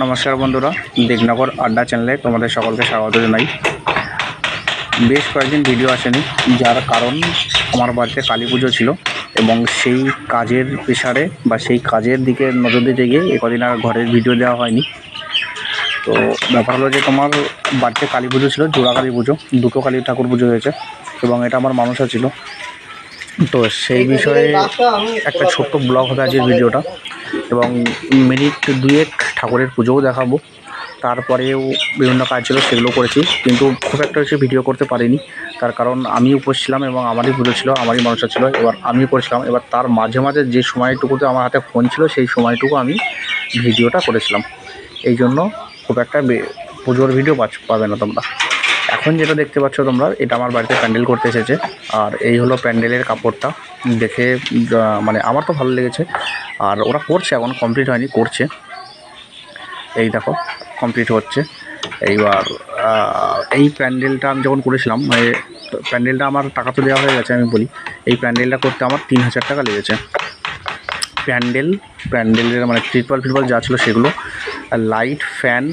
নমস্কার বন্ধুরা, দিগনগর আড্ডা চ্যানেলে তোমাদের সকলকে স্বাগত জানাই। বেশ কয়েকদিন ভিডিও আসেনি, যার কারণ আমার বাড়িতে কালী পুজো ছিল এবং সেই কাজের প্রেসারে বা সেই কাজের দিকে নজর দিতে গিয়ে কদিন আর ঘরের ভিডিও দেওয়া হয়নি। তো ব্যাপার হলো যে তোমার বাড়িতে কালী পুজো ছিল, জোড়া কালী পুজো, দুটো কালী ঠাকুর পুজো হয়েছে এবং এটা আমার মানসা ছিল। তো সেই বিষয়ে একটা ছোট্ট ব্লগ হবে আজকের ভিডিওটা এবং মিনিট দুয়েক ঠাকুরের পুজোও দেখাবো। তারপরেও বিভিন্ন কাজ ছিল, সেগুলো করেছি, কিন্তু খুব একটা বেশি ভিডিও করতে পারিনি। তার কারণ আমি উপোস ছিলাম এবং আমারই পুজো ছিল, আমারই মানুষটা ছিল, এবার আমি করেছিলাম। এবার তার মাঝে মাঝে যে সময়টুকুতে আমার হাতে ফোন ছিল সেই সময়টুকু আমি ভিডিওটা করেছিলাম। এই জন্য খুব একটা পুজোর ভিডিও পাবে না তোমরা। এখন যেটা দেখতে পাচ্ছ তোমরা, এটা আমার বাড়িতে প্যান্ডেল করতে এসেছে। আর এই হলো প্যান্ডেলের কাপড়টা, দেখে মানে আমার তো ভালো লেগেছে। আর ওরা করছে, এখন কমপ্লিট হয়নি, করছে। এই দেখো কমপ্লিট হচ্ছে। এইবার এই প্যান্ডেলটা আমি যখন করেছিলাম, মানে প্যান্ডেলটা আমার টাকা তো দেওয়া হয়ে গেছে, আমি বলি এই প্যান্ডেলটা করতে আমার 3000 টাকা লেগেছে। প্যান্ডেলের মানে ত্রিপল যা ছিল সেগুলো, লাইট, ফ্যান,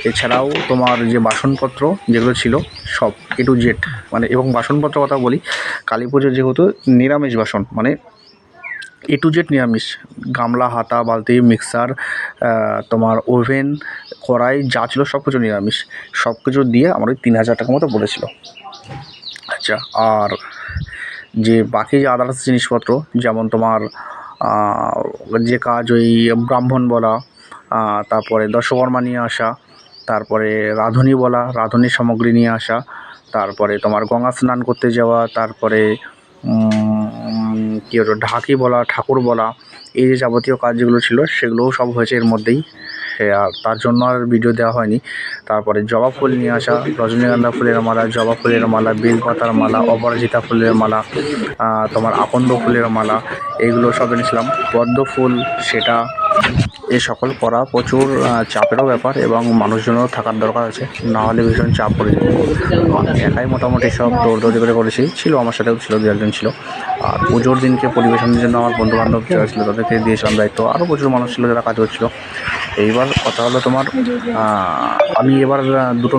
এছাড়াও তোমার যে বাসনপত্র যেগুলো ছিল সব A to Z, মানে এবং বাসনপত্র কথা বলি, কালী পুজো যেহেতু নিরামিষ বাসন, মানে A to Z নিরামিষ, গামলা, হাতা, বালতি, মিক্সার, তোমার ওভেন, কড়াই যা ছিল সব কিছু নিরামিষ। সব কিছু দিয়ে আমার ওই 3000 টাকার মতো পড়েছিল। আচ্ছা, আর যে বাকি যে আদার্স জিনিসপত্র, যেমন তোমার যে কাজ, ওই ব্রাহ্মণ বলা, তারপরে দশকর্মা নিয়ে আসা, তারপরে রাঁধুনি বলা, রাঁধুনির সামগ্রী নিয়ে আসা, তারপরে তোমার গঙ্গা স্নান করতে যাওয়া, তারপরে কী হলো ঢাকি বলা, ঠাকুর বলা, এই যে যাবতীয় কাজ যেগুলো ছিল সেগুলোও সব হয়েছে এর মধ্যেই। আর তার জন্য আর ভিডিও দেওয়া হয়নি। তারপরে জবা ফুল নিয়ে আসা, রজনীগন্ধা ফুলের মালা, জবা ফুলের মালা, বেলপাতার মালা, অপরাজিতা ফুলের মালা, তোমার আকন্দ ফুলের মালা, এইগুলো সব এনেছিলাম। পদ্ম ফুল, সেটা এ সকল করা প্রচুর চাপেরও ব্যাপার এবং মানুষজনেরও থাকার দরকার আছে, না হলে ভীষণ চাপ পড়ে যায়। আমি একাই মোটামুটি সব দৌড়দৌড়ি করে করেছি, ছিল আমার সাথেও ছিল, দু একজন ছিল। আর পুজোর দিনকে পরিবেশনের জন্য আমার বন্ধুবান্ধব যারা ছিল তাদেরকে দিয়েছিলাম দায়িত্ব, আরও প্রচুর মানুষ ছিল যারা কাজ করছিল। এইবার কথা হলো তোমার, আমি এবার 2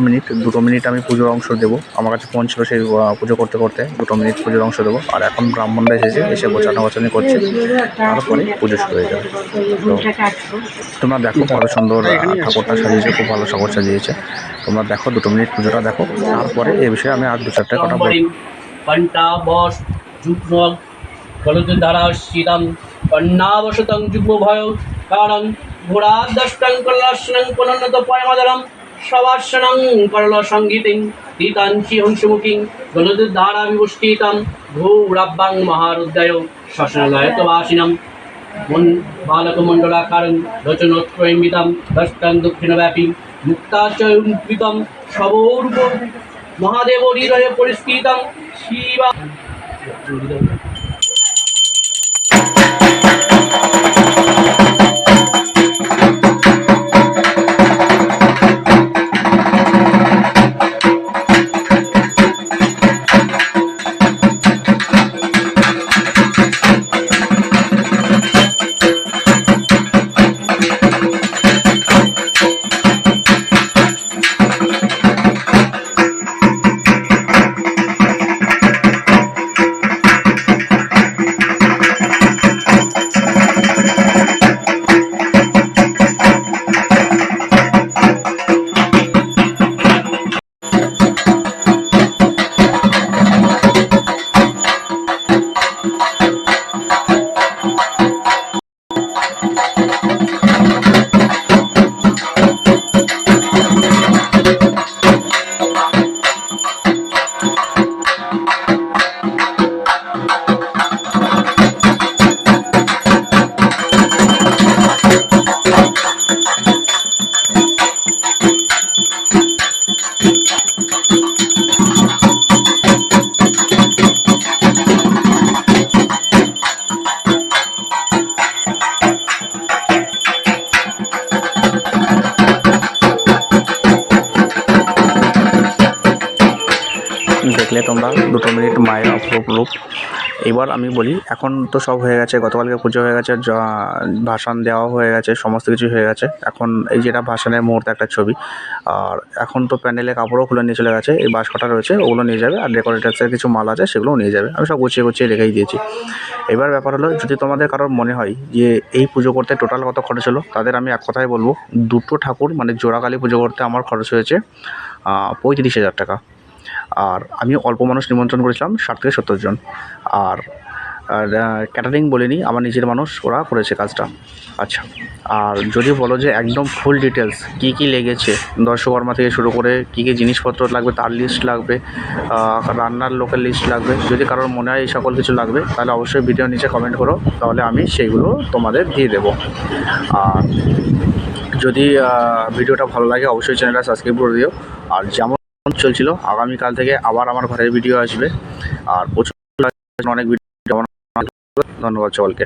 মিনিট আমি পুজোর অংশ দেবো। আমার কাছে ফোন ছিল, সেই পুজো করতে করতে 2 মিনিট পুজোর অংশ দেবো। আর এখন ব্রাহ্মণরা এসে গোছানো করছে, তারপরে পুজো শুরু হয়ে যাবে। তো তোমরা দেখো কত সুন্দর ঠাকুরটা সাজিয়েছে, খুব ভালো ঠাকুর সাজিয়েছে। তোমরা দেখো 2 মিনিট পুজোটা দেখো, তারপরে এ বিষয়ে আমি আর 2-4টা কথা বলি। কন্যাবশতং যুগ্ম ভয় কারণ ঘোড়াদষ্টং কল্যাশনং পুনন্নত পয়মাদরম সবাসনং করল সঙ্গীতিং তীতাঞ্চি হংসমুখিং গলদ্ধারা বিবুষ্টিতম ঘোরাব্বাং মহারুদ্রয় শ্মশানালয়ত বাসিনম বালকমণ্ডলাকারং রচনোত্রয়ম্বিতম দষ্টং দক্ষিণব্যাপী মুক্তাচয়ুম্বিতম সবরূপ মহাদেব হৃদয়ে পরিস্কৃতম শিবা। দেখলে তোমরা 2 মিনিট মায়ের অপরূপ রূপ। এবার আমি বলি, এখন তো সব হয়ে গেছে, গতকালকে পুজো হয়ে গেছে, ভাসান দেওয়া হয়ে গেছে, সমস্ত কিছু হয়ে গেছে। এখন এই যেটা ভাসানের মুহূর্তে একটা ছবি, আর এখন তো প্যান্ডেলের কাপড়ও খুলে নিয়ে চলে গেছে। এই বাঁশ কটা রয়েছে ওগুলো নিয়ে যাবে, আর ডেকোরেটার্সের কিছু মাল আছে সেগুলোও নিয়ে যাবে। আমি সব গুছিয়ে গুছিয়ে রেখেই দিয়েছি। এবার ব্যাপার হলো, যদি তোমাদের কারোর মনে হয় যে এই পুজো করতে টোটাল কত খরচ হলো, তাদের আমি এক কথায় বলবো, দুটো ঠাকুর মানে জোড়া কালী পুজো করতে আমার খরচ হয়েছে 35,000 টাকা। আর আমি অল্প মানুষ নিমন্ত্রণ করেছিলাম, 60 থেকে 70 জন। আর ক্যাটারিং বলিনি, আমার নিজের মানুষ ওরা করেছে কাজটা। আচ্ছা, আর যদি বলো যে একদম ফুল ডিটেলস কী কী লেগেছে, দর্শকর্মা থেকে শুরু করে কী কী জিনিসপত্র লাগবে তার লিস্ট লাগবে, রান্নার লোকের লিস্ট লাগবে, যদি কারোর মনে হয় এই সকল কিছু লাগবে, তাহলে অবশ্যই ভিডিওর নিচে কমেন্ট করো, তাহলে আমি সেইগুলো তোমাদের দিয়ে দেবো। আর যদি ভিডিওটা ভালো লাগে অবশ্যই চ্যানেলটা সাবস্ক্রাইব করে দিও। আর যেমন চলছিল, আগামীকাল থেকে আবার আমার ঘরের ভিডিও আসবে, আর প্রচুর অনেক ভিডিও। ধন্যবাদ সকলকে।